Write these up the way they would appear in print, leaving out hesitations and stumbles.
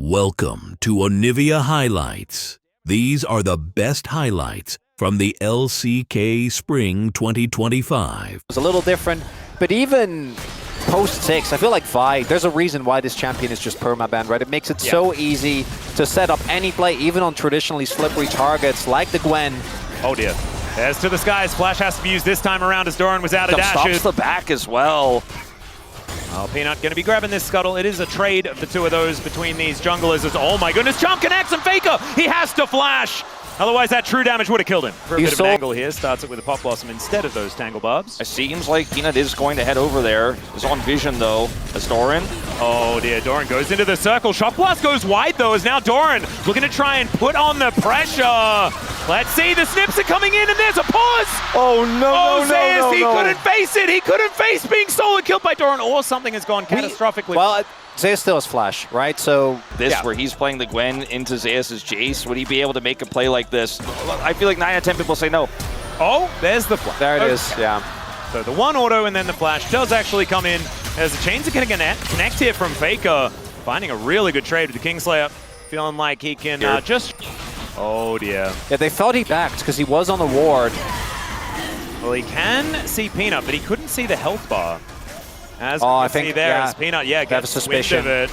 Welcome to Onivia Highlights. These are the best highlights from the LCK Spring 2025. It's a little different, but even post-6, I feel like Vi, there's a reason why this champion is just permaban, right? It makes it so easy to set up any play, even on traditionally slippery targets like the Gwen. Oh dear. As to the skies, Flash has to be used this time around as Doran was out of dashes. Stops the back as well. Oh, Peanut going to be grabbing this scuttle. It is a trade of the two of those between these junglers. Oh my goodness, Chomp connects and Faker! He has to flash! Otherwise that true damage would have killed him. For a bit of an angle here, starts it with a Pop Blossom instead of those Tangle Barbs. It seems like Peanut is going to head over there. Is on vision though, as Doran. Oh dear, Doran goes into the circle. Shock Blast goes wide though, as now Doran looking to try and put on the pressure. Let's see, the snips are coming in and there's a pause! Oh no, no, he couldn't face it! He couldn't face being solo killed by Doran, or something has gone catastrophically. Well, Zeus still has Flash, right? So this where he's playing the Gwen into Zeus's Jace, would he be able to make a play like this? I feel like 9 out of 10 people say no. Oh, there's the flash. There it is, yeah. So the one auto and then the flash does actually come in as the chains are going to connect here from Faker. Finding a really good trade with the Kingslayer. Feeling like he can just... Oh dear. Yeah, they thought he backed because he was on the ward. Well, he can see Peanut, but he couldn't see the health bar. As we I can think see there, as Peanut, gets a suspicion of it.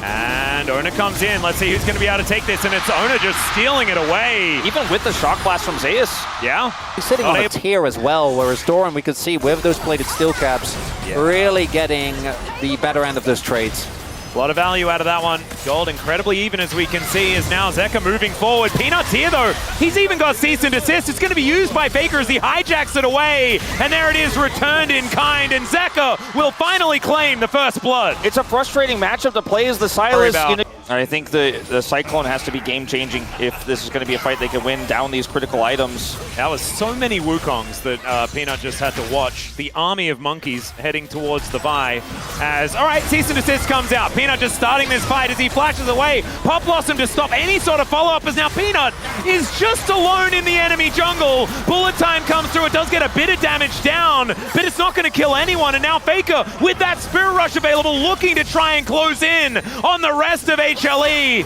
And Ona comes in. Let's see who's going to be able to take this, and it's Ona just stealing it away. Even with the Shock Blast from Zeus. Yeah. He's sitting on a tier as well, whereas Doran, we could see with those plated steel caps, really getting the better end of those trades. A lot of value out of that one. Gold incredibly even, as we can see, is now Zeka moving forward. Peanut's here though. He's even got cease and desist. It's going to be used by Faker as he hijacks it away. And there it is, returned in kind. And Zeka will finally claim the first blood. It's a frustrating matchup to play as the Silas. I think the Cyclone has to be game-changing if this is going to be a fight they can win down these critical items. That was so many Wukongs that Peanut just had to watch. The army of monkeys heading towards the Vi. As, all right, cease and desist comes out. Peanut just starting this fight as he flashes away. Pop Blossom to stop any sort of follow-up, as now Peanut is just alone in the enemy jungle. Bullet time comes through. It does get a bit of damage down, but it's not going to kill anyone. And now Faker, with that Spirit Rush available, looking to try and close in on the rest of HLE.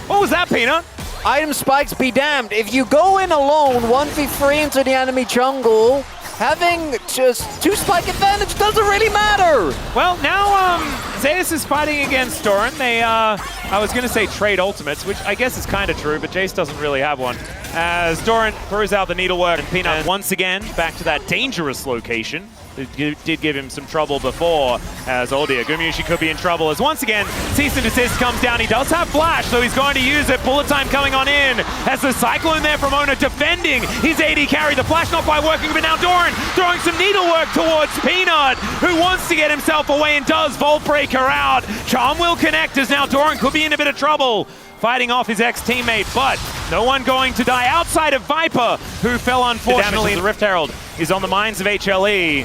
What was that, Peanut? Item spikes be damned. If you go in alone, 1v3 into the enemy jungle, having just 2 spike advantage doesn't really matter. Well, now Zeus is fighting against Doran. They, I was going to say trade ultimates, which I guess is kind of true, but Jace doesn't really have one. As Doran throws out the needlework, and Peanut once again back to that dangerous location. It did give him some trouble before, as oh dear, Gumayusi could be in trouble, as once again, cease and desist comes down. He does have flash, so he's going to use it. Bullet time coming on in, as the Cyclone there from Ona defending his AD carry. The flash not quite working, but now Doran throwing some needlework towards Peanut, who wants to get himself away and does Vault Breaker out. Charm will connect, as now Doran could be in a bit of trouble, fighting off his ex-teammate, but no one going to die outside of Viper, who fell unfortunately. The Rift Herald is on the minds of HLE.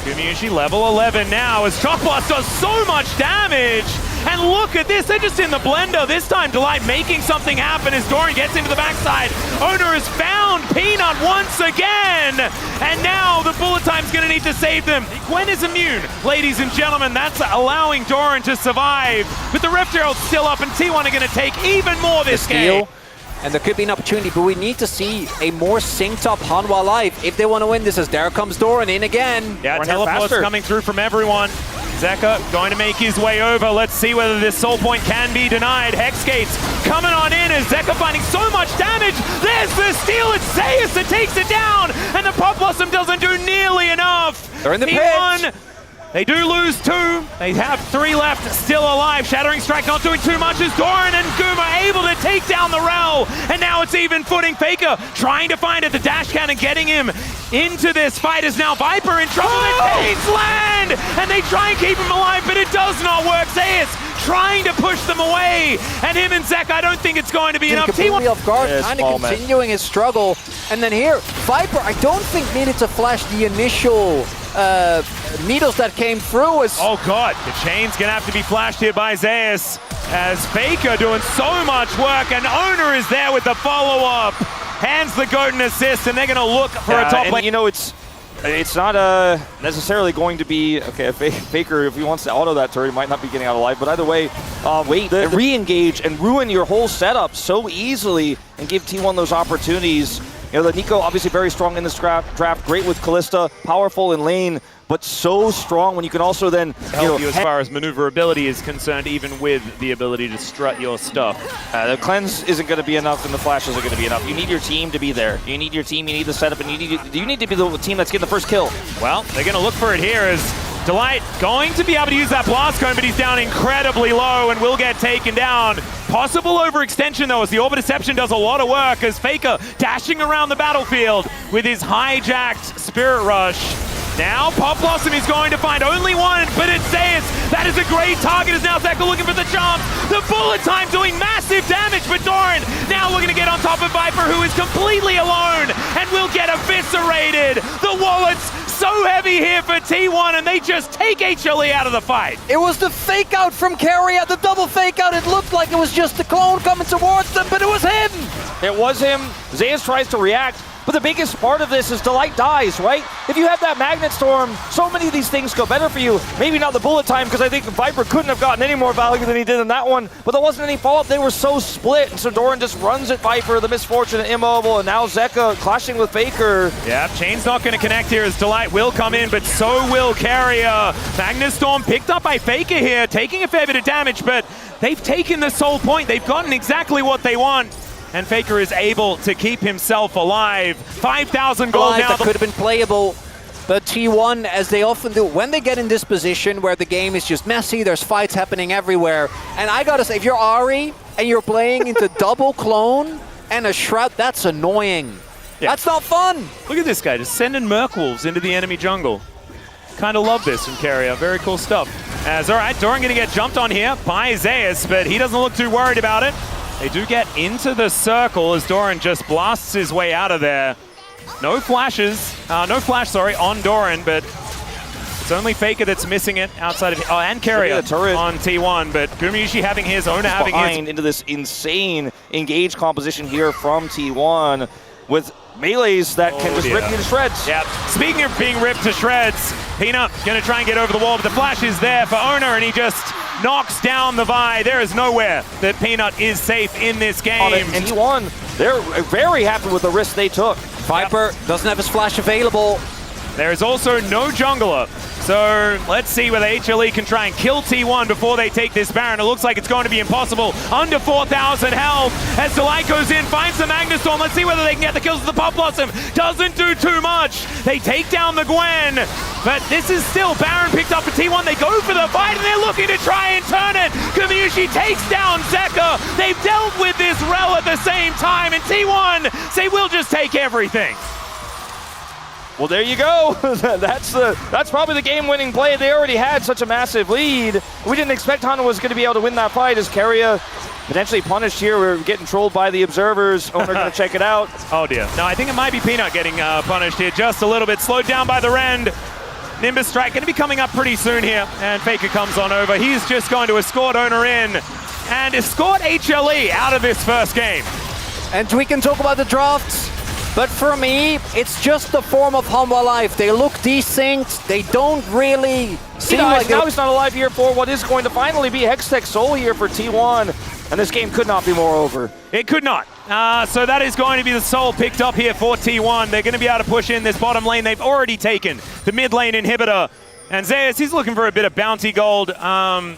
Gumayusi level 11 now, as Shock Blast does so much damage. And look at this, they're just in the blender. This time Delight making something happen as Doran gets into the backside. Ona has found Peanut once again. And now the bullet time's gonna need to save them. Gwen is immune, ladies and gentlemen. That's allowing Doran to survive. But the Rift Herald's still up, and T1 are gonna take even more this game. And there could be an opportunity, but we need to see a more synced up Hanwha live if they want to win this, as there comes Doran in again. Yeah, teleports coming through from everyone. Zeka going to make his way over. Let's see whether this soul point can be denied. Hex Gates coming on in as Zeka finding so much damage. There's the steal. It's Zeus that takes it down, and the Pop Blossom doesn't do nearly enough. They're in the pit. They do lose 2. They have 3 left, still alive. Shattering Strike not doing too much as Doran and Goom are able to take down the Rel. And now it's even footing. Faker trying to find it. The dash cannon getting him into this fight is now Viper in trouble. The Chains land! And they try and keep him alive, but it does not work. Zeus trying to push them away. And him and Zek, I don't think it's going to be enough. Completely off guard, kind of continuing his struggle. And then here, Viper, I don't think needed to flash the initial needles that came through. Oh god, the chain's gonna have to be flashed here by Zeus, as Faker doing so much work, and Ona is there with the follow-up. Hands the golden assist, and they're gonna look for a top lane. You know, it's It's not necessarily going to be, okay, Faker, if he wants to auto that turret, he might not be getting out alive, but either way, re-engage and ruin your whole setup so easily and give T1 those opportunities. You know, the Nico obviously very strong in this draft, great with Kalista, powerful in lane, but so strong when you can also then help you as far as maneuverability is concerned, even with the ability to strut your stuff. The cleanse isn't going to be enough, and the flash isn't going to be enough. You need your team to be there. You need your team, you need the setup, and you need to be the team that's getting the first kill. Well, they're going to look for it here as Delight going to be able to use that blast cone, but he's down incredibly low and will get taken down. Possible overextension though, as the Orb of Deception does a lot of work, as Faker dashing around the battlefield with his hijacked Spirit Rush. Now Pop Blossom is going to find only one, but it says that is a great target as now Zeka looking for the jump. The bullet time doing massive damage, but Doran now looking to get on top of Viper, who is completely alone and will get eviscerated. The wallet's so heavy here for T1 and they just take HLE out of the fight. It was the fake out from Carrier, the double fake out. It looked like it was just a clone coming towards them, but it was him. It was him. Zeus tries to react. But the biggest part of this is Delight dies, right? If you have that Magnet Storm, so many of these things go better for you. Maybe not the bullet time, because I think Viper couldn't have gotten any more value than he did in that one. But there wasn't any follow-up. They were so split. And so Doran just runs at Viper, the misfortunate immobile, and now Zeka clashing with Faker. Yeah, Chain's not going to connect here as Delight will come in, but so will Carrier. Magnet Storm picked up by Faker here, taking a fair bit of damage, but they've taken the soul point. They've gotten exactly what they want. And Faker is able to keep himself alive. 5,000 gold now. That could have been playable, but T1, as they often do, when they get in this position where the game is just messy, there's fights happening everywhere. And I gotta say, if you're Ahri and you're playing into double clone and a Shroud, that's annoying. Yeah. That's not fun. Look at this guy, just sending Merc Wolves into the enemy jungle. Kind of love this from Carrier. Very cool stuff. As all right, Doran gonna get jumped on here by Zeus, but he doesn't look too worried about it. They do get into the circle as Doran just blasts his way out of there. No flash, on Doran, but it's only Faker that's missing it outside of, and Carrier on T1, but Gumayusi having his, Ona having his. Into this insane engage composition here from T1 with melees that can just rip you to shreds. Yeah. Speaking of being ripped to shreds, Peanut gonna try and get over the wall, but the flash is there for Ona, and he just knocks down the Vi. There is nowhere that Peanut is safe in this game. And T1, they're very happy with the risk they took. Viper doesn't have his flash available. There is also no jungler. So let's see whether HLE can try and kill T1 before they take this Baron. It looks like it's going to be impossible. Under 4,000 health as Delight goes in, finds the Magnet Storm. Let's see whether they can get the kills with the Pop Blossom. Doesn't do too much. They take down the Gwen, but this is still Baron picked up for T1. They go for the fight and they're looking to try and turn it. Gumayusi takes down Zeka. They've dealt with this Rel at the same time, and T1 say we'll just take everything. Well, there you go. That's probably the game-winning play. They already had such a massive lead. We didn't expect Hanwha was going to be able to win that fight as Carrier potentially punished here. We're getting trolled by the observers. Owner going to check it out. Oh, dear. No, I think it might be Peanut getting punished here just a little bit. Slowed down by the Rend. Nimbus Strike going to be coming up pretty soon here. And Faker comes on over. He's just going to escort Owner in and escort HLE out of this first game. And we can talk about the drafts. But for me, it's just the form of Hanwha life. They look desynced. They don't really seem like... Now he's not alive here for what is going to finally be Hextech Soul here for T1. And this game could not be more over. It could not. So that is going to be the soul picked up here for T1. They're going to be able to push in this bottom lane. They've already taken the mid lane inhibitor. And Zeus, he's looking for a bit of bounty gold. And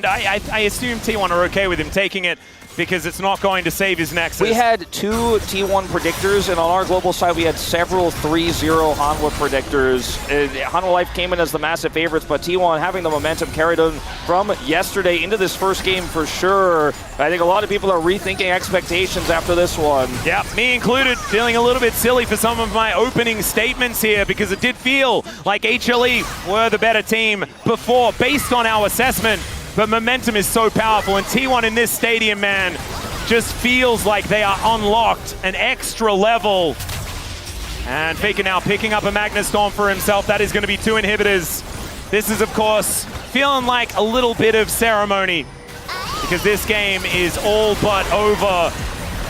I assume T1 are okay with him taking it, because it's not going to save his Nexus. We had 2 T1 predictors, and on our global side, we had several 3-0 Hanwha predictors. Hanwha Life came in as the massive favorites, but T1 having the momentum carried on from yesterday into this first game for sure. I think a lot of people are rethinking expectations after this one. Yeah, me included, feeling a little bit silly for some of my opening statements here, because it did feel like HLE were the better team before, based on our assessment. But momentum is so powerful, and T1 in this stadium, man, just feels like they are unlocked an extra level. And Faker now picking up a Magnet Storm for himself. That is going to be 2 inhibitors. This is, of course, feeling like a little bit of ceremony, because this game is all but over.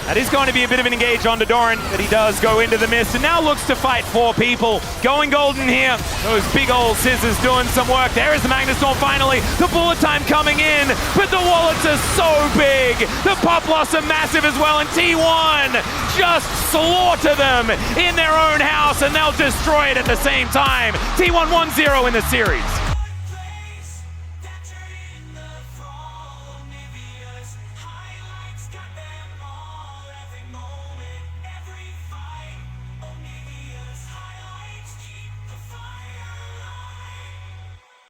That is going to be a bit of an engage onto Doran, but he does go into the mist and now looks to fight 4 people. Going golden here. Those big old scissors doing some work. There is the Magnustorm finally. The bullet time coming in, but the wallets are so big. The pop loss are massive as well, and T1 just slaughter them in their own house, and they'll destroy it at the same time. T1 1-0 in the series.